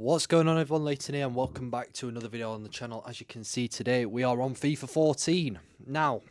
What's going on, everyone? Leighton here and welcome back to another video on the channel. As you can see today, we are on FIFA 14. Now,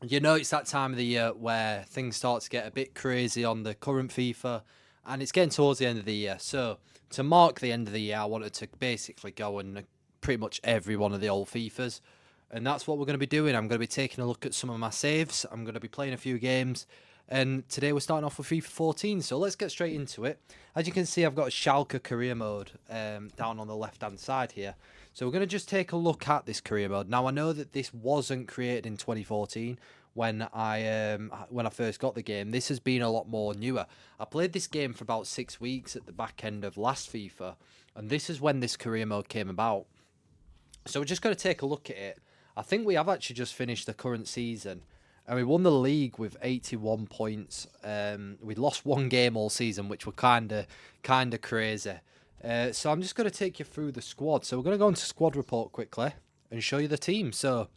you know it's that time of the year where things start to get a bit crazy on the current FIFA, and it's getting towards the end of the year. So, to mark the end of the year, I wanted to basically go on pretty much every one of the old FIFAs, and that's what we're going to be doing. I'm going to be taking a look at some of my saves. I'm going to be playing a few games. And today we're starting off with FIFA 14, so let's get straight into it. As you can see, I've got a Schalke career mode down on the left-hand side here. So we're going to just take a look at this career mode. Now, I know that this wasn't created in 2014 when I first got the game. This has been a lot more newer. I played this game for about 6 weeks at the back end of last FIFA, and this is when this career mode came about. So we're just going to take a look at it. I think we have actually just finished the current season. And we won the league with 81 points. We lost one game all season, which were kind of crazy. So I'm just going to take you through the squad. So we're going to go into squad report quickly and show you the team. So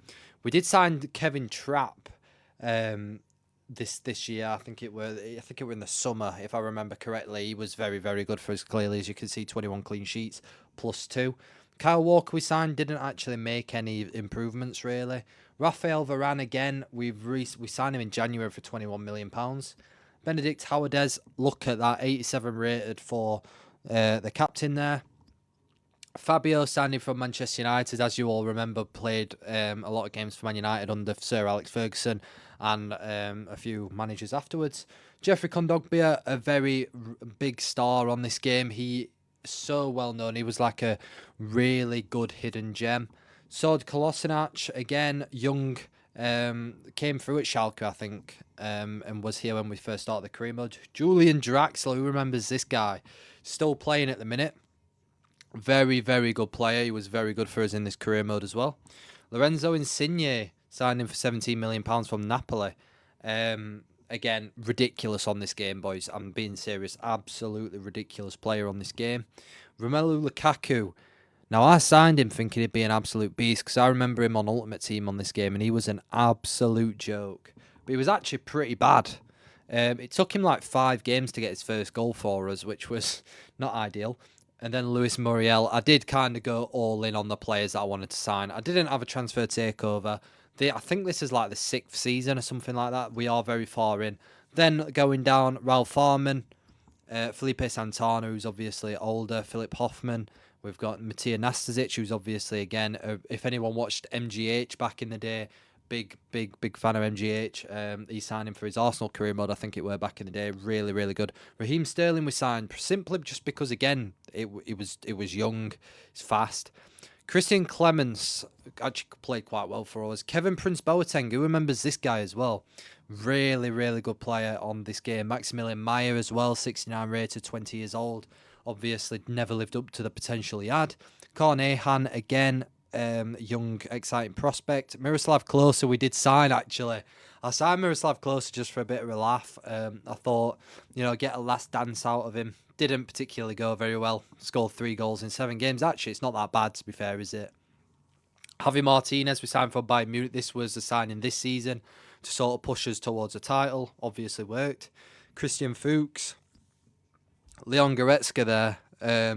we did sign Kevin Trapp this year. I think it were in the summer, if I remember correctly. He was very, very good for us. Clearly, as you can see, 21 clean sheets +2. Kyle Walker we signed didn't actually make any improvements really. Rafael Varane again, we signed him in January for £21 million. Benedict Howardez, look at that, 87 rated for the captain there. Fabio signing from Manchester United, as you all remember, played a lot of games for Man United under Sir Alex Ferguson and a few managers afterwards. Jeffrey Kondogbia, a very big star on this game. He so well known. He was like a really good hidden gem. Sword Kolasinac, again, young, came through at Schalke, I think, and was here when we first started the career mode. Julian Draxler, who remembers this guy? Still playing at the minute. Very, very good player. He was very good for us in this career mode as well. Lorenzo Insigne, signed him for £17 million from Napoli. Again, ridiculous on this game, boys. I'm being serious. Absolutely ridiculous player on this game. Romelu Lukaku. Now, I signed him thinking he'd be an absolute beast because I remember him on Ultimate Team on this game and he was an absolute joke. But he was actually pretty bad. It took him like 5 games to get his first goal for us, which was not ideal. And then Luis Muriel. I did kind of go all in on the players that I wanted to sign. I didn't have a transfer takeover. I think this is like the 6th season or something like that. We are very far in. Then going down, Ralph Farman, Felipe Santana, who's obviously older, Philip Hoffman. We've got Matija Nastasic, who's obviously, again, if anyone watched MGH back in the day, big fan of MGH. He signed him for his Arsenal career mode, I think it were back in the day. Really, really good. Raheem Sterling we signed simply just because, again, it was young, it's fast. Christian Clemens actually played quite well for us. Kevin Prince Boateng, who remembers this guy as well? Really, really good player on this game. Maximilian Meyer as well, 69 rated, 20 years old. Obviously never lived up to the potential he had. Cornehan, again, young, exciting prospect. Miroslav Klose we did sign, actually. I signed Miroslav Klose just for a bit of a laugh. I thought, get a last dance out of him. Didn't particularly go very well. Scored 3 goals in 7 games. Actually, it's not that bad, to be fair, is it? Javi Martinez, we signed from Bayern Munich. This was a signing this season to sort of push us towards a title. Obviously worked. Christian Fuchs. Leon Goretzka there,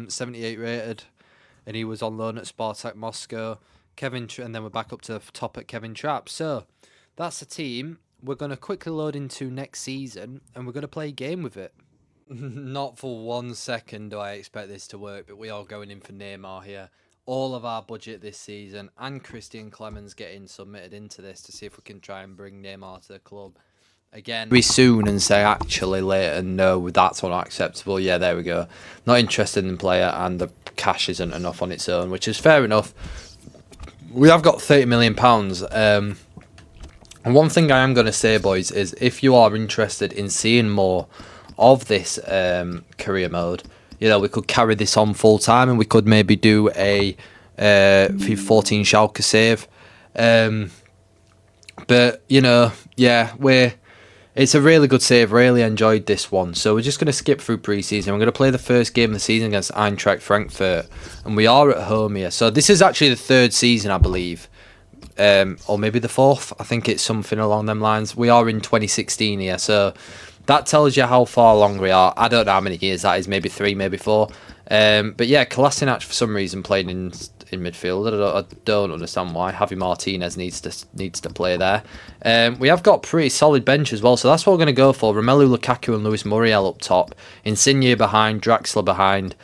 78 rated. And he was on loan at Spartak Moscow. And then we're back up to the top at Kevin Trapp. So, that's the team. We're going to quickly load into next season, and we're going to play a game with it. Not for 1 second do I expect this to work, but we are going in for Neymar here. All of our budget this season, and Christian Clemens getting submitted into this to see if we can try and bring Neymar to the club. Again, we soon and say actually later, no, that's not acceptable. Yeah, there we go. Not interested in the player, and the cash isn't enough on its own, which is fair enough. We have got £30 million. And one thing I am going to say, boys, is if you are interested in seeing more of this career mode, we could carry this on full time, and we could maybe do a FIFA 14 Schalke save. But it's a really good save. Really enjoyed this one. So we're just going to skip through pre-season. We're going to play the first game of the season against Eintracht Frankfurt. And we are at home here. So this is actually the 3rd season, I believe. Or maybe the 4th. I think it's something along them lines. We are in 2016 here. So that tells you how far along we are. I don't know how many years that is, maybe 3, maybe 4. But yeah, Kolasinac for some reason playing in midfield. I don't understand why. Javi Martinez needs to play there. We have got pretty solid bench as well, so that's what we're going to go for. Romelu Lukaku and Luis Muriel up top. Insigne behind, Draxler behind.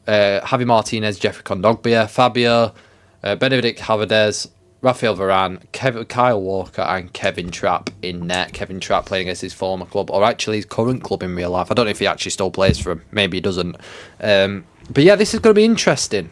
Javi Martinez, Jeffrey Kondogbia, Fabio, Benedict Haverdes, Rafael Varane, Kyle Walker and Kevin Trapp in net. Kevin Trapp playing against his former club, or actually his current club in real life. I don't know if he actually still plays for him. Maybe he doesn't. But yeah, this is going to be interesting.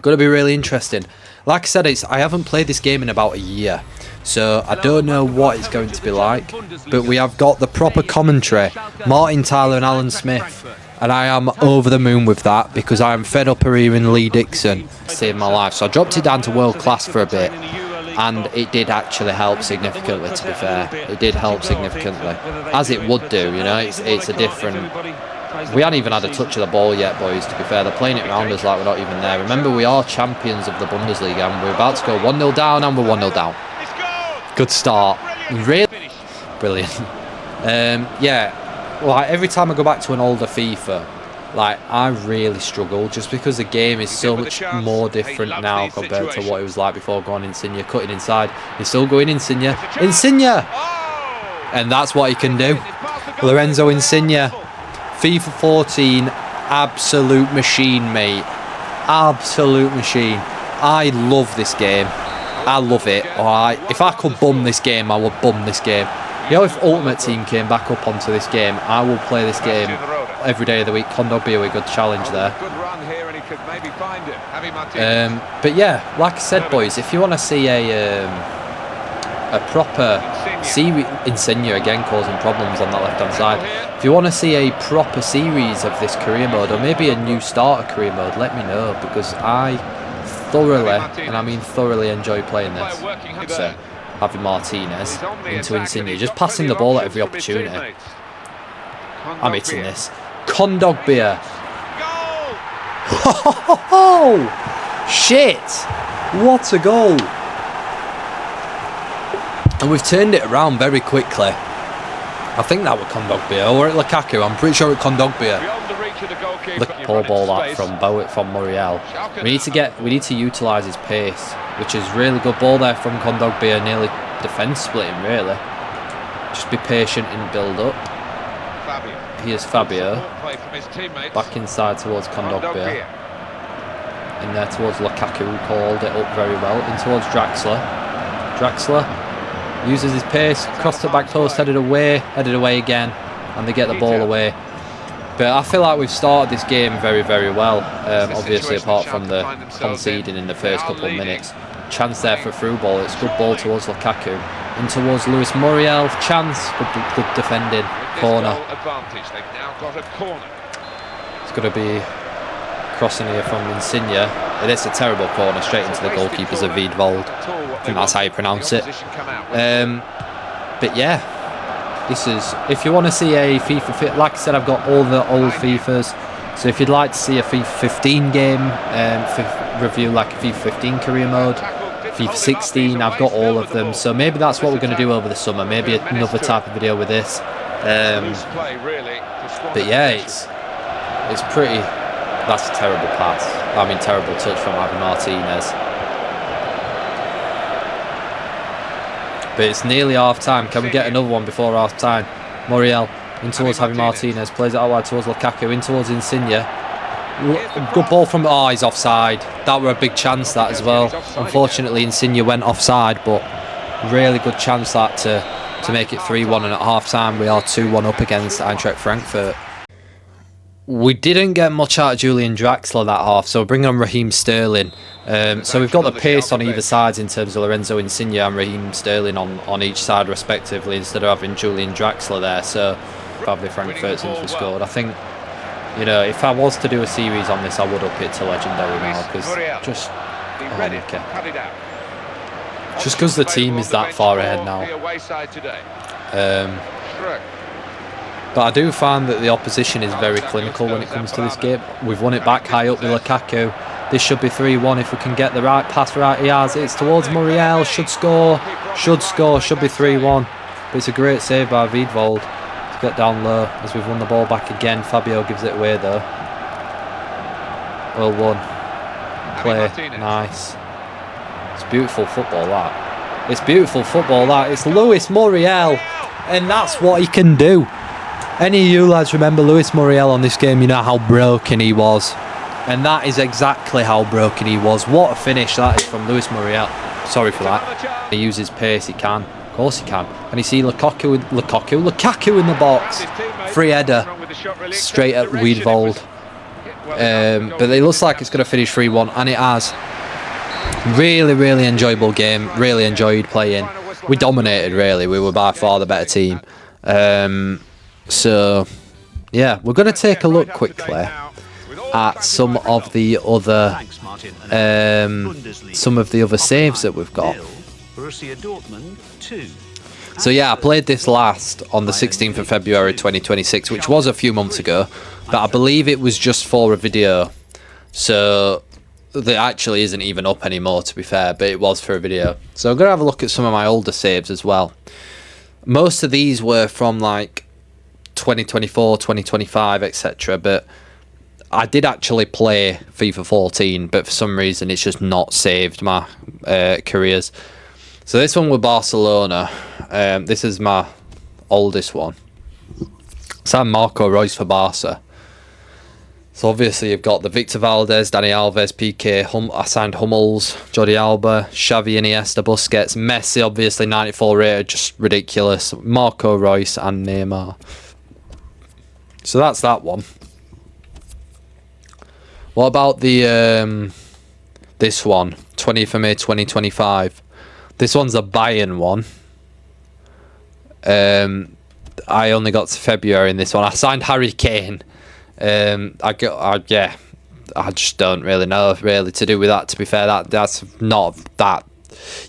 Going to be really interesting. Like I said, I haven't played this game in about a year, so I don't know what it's going to be like. But we have got the proper commentary, Martin Tyler and Alan Smith. And I am over the moon with that because I am fed up of hearing Lee Dixon save my life. So I dropped it down to world class for a bit, and it did actually help significantly, to be fair. It did help significantly, as it would do, you know. It's a different... We haven't even had a touch of the ball yet, boys, to be fair. They're playing it around us like we're not even there. Remember, we are champions of the Bundesliga, and we're about to go 1-0 down, and we're 1-0 down. Good start. Really brilliant. Yeah. Like, every time I go back to an older FIFA, like, I really struggle just because the game is so much more different now compared to what it was like before. Going Insigne, cutting inside. He's still going Insigne. Insigne! And that's what he can do. Lorenzo Insigne. FIFA 14, absolute machine, mate. Absolute machine. I love this game. I love it. Alright, if I could bum this game, I would bum this game. You know, if Ultimate Team came back up onto this game, I will play this game every day of the week. Kondogbia with a good challenge there. But yeah, like I said, boys, if you want to see a proper series... Insigne again causing problems on that left-hand side. If you want to see a proper series of this career mode, or maybe a new starter career mode, let me know, because I thoroughly, and I mean thoroughly, enjoy playing this. So, Javi Martinez into Insigne, just passing the ball at every opportunity. I'm hitting this. Kondogbia. Oh, shit! What a goal! And we've turned it around very quickly. I think that was Kondogbia, or Lukaku. I'm pretty sure it's Kondogbia. The poor ball that from Muriel. We need to utilise his pace, which is really good ball there from Kondogbia, nearly defence splitting really. Just be patient and build up. Here's Fabio. Back inside towards Kondogbia. In there towards Lukaku, who called it up very well. In towards Draxler. Draxler uses his pace, crossed the back post, headed away again, and they get the ball away. But I feel like we've started this game very, very well. Obviously, apart from the conceding in the first couple of minutes. Chance there for a through ball. It's good ball towards Lukaku. In towards Luis Muriel. Chance. Good defending. Corner. It's going to be crossing here from Insigne. It is a terrible corner straight into the goalkeepers of Wiedwald. I think that's how you pronounce it. But yeah, this is, if you want to see a FIFA fit, like I said, I've got all the old FIFAs. So if you'd like to see a FIFA 15 game review, like a FIFA 15 career mode, FIFA 16, I've got all of them. So maybe that's what we're going to do over the summer. Maybe another type of video with this. But yeah, it's pretty. That's a terrible pass. I mean, terrible touch from Javi Martinez. But it's nearly half time. Can we get another one before half time? Muriel in towards Javi Martinez. Plays it out wide towards Lukaku. In towards Insigne. Good ball from... Oh, he's offside. That were a big chance, that as well. Unfortunately, Insigne went offside, but really good chance that to make it 3-1. And at half time, we are 2-1 up against Eintracht Frankfurt. We didn't get much out of Julian Draxler that half, so we're bringing on Raheem Sterling. So we've got the pace on either side in terms of Lorenzo Insigne and Raheem Sterling on each side respectively, instead of having Julian Draxler there. So probably Frankfurt since we scored. I think, you know, if I was to do a series on this, I would up it to legendary now, because just because the team is that far ahead now. But I do find that the opposition is very clinical when it comes to this game. We've won it back high up with Lukaku. This should be 3-1 if we can get the right pass right. He has. It's towards Muriel. Should score. Should be 3-1. But it's a great save by Wiedwald to get down low as we've won the ball back again. Fabio gives it away though. Well won. Play. Nice. It's beautiful football, that. It's beautiful football, that. It's Luis Muriel. And that's what he can do. Any of you lads remember Luis Muriel on this game, you know how broken he was. And that is exactly how broken he was. What a finish that is from Luis Muriel. Sorry for that. He uses pace, he can. Of course he can. And you see Lukaku in the box. Free header. Straight at Wiedvold. But it looks like it's going to finish 3-1, and it has. Really, really enjoyable game. Really enjoyed playing. We dominated, really. We were by far the better team. So, yeah, we're going to take a look quickly at some of the other saves that we've got. So yeah, I played this last on the 16th of February 2026, which was a few months ago, but I believe it was just for a video, so that actually isn't even up anymore, to be fair, but it was for a video. So I'm going to have a look at some of my older saves as well. Most of these were from like 2024, 2025, etc., but I did actually play FIFA 14, but for some reason it's just not saved my careers. So this one with Barcelona. This is my oldest one. So I'm Marco Reus for Barca. So obviously you've got the Victor Valdez, Dani Alves, PK, I signed Hummels, Jordi Alba, Xavi, Iniesta, Busquets, Messi, obviously 94 rated, just ridiculous. Marco Reus and Neymar. So that's that one. What about the this one, 20th of May 2025? This one's a Bayern one. I only got to February in this one. I signed Harry Kane. Yeah, I just don't really know really to do with that. To be fair, that's not that.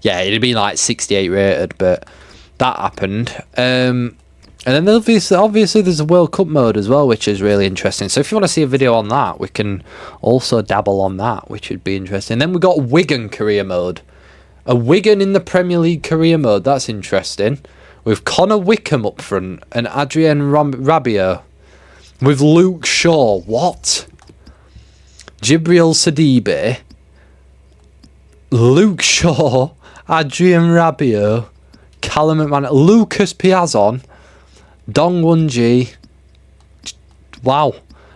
Yeah, it'd be like 68 rated, but that happened. And then obviously there's a World Cup mode as well, which is really interesting. So if you want to see a video on that, we can also dabble on that, which would be interesting. Then we got Wigan career mode. A Wigan in the Premier League career mode. That's interesting. With Connor Wickham up front and Adrien Rabiot. With Luke Shaw. What? Jibril Sidibe. Luke Shaw. Adrien Rabiot. Callum McMahon. Lucas Piazon. Dong Won-ji. Wow.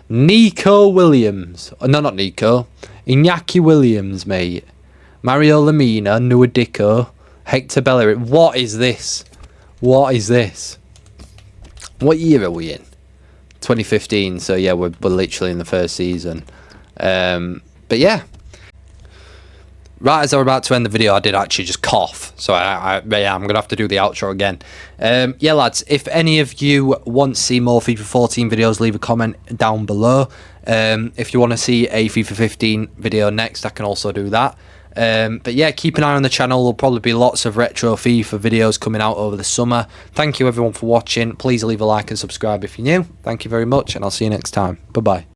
Nico Williams. No, not Nico. Iñaki Williams, mate. Mario Lemina. Nuadico. Hector Bellerin. What is this? What is this? What year are we in? 2015. So, yeah, we're literally in the first season. But, yeah. Right as I was about to end the video, I did actually just cough. So, yeah, I'm going to have to do the outro again. Yeah, lads, if any of you want to see more FIFA 14 videos, leave a comment down below. If you want to see a FIFA 15 video next, I can also do that. But yeah, keep an eye on the channel. There'll probably be lots of retro FIFA videos coming out over the summer. Thank you, everyone, for watching. Please leave a like and subscribe if you're new. Thank you very much, and I'll see you next time. Bye-bye.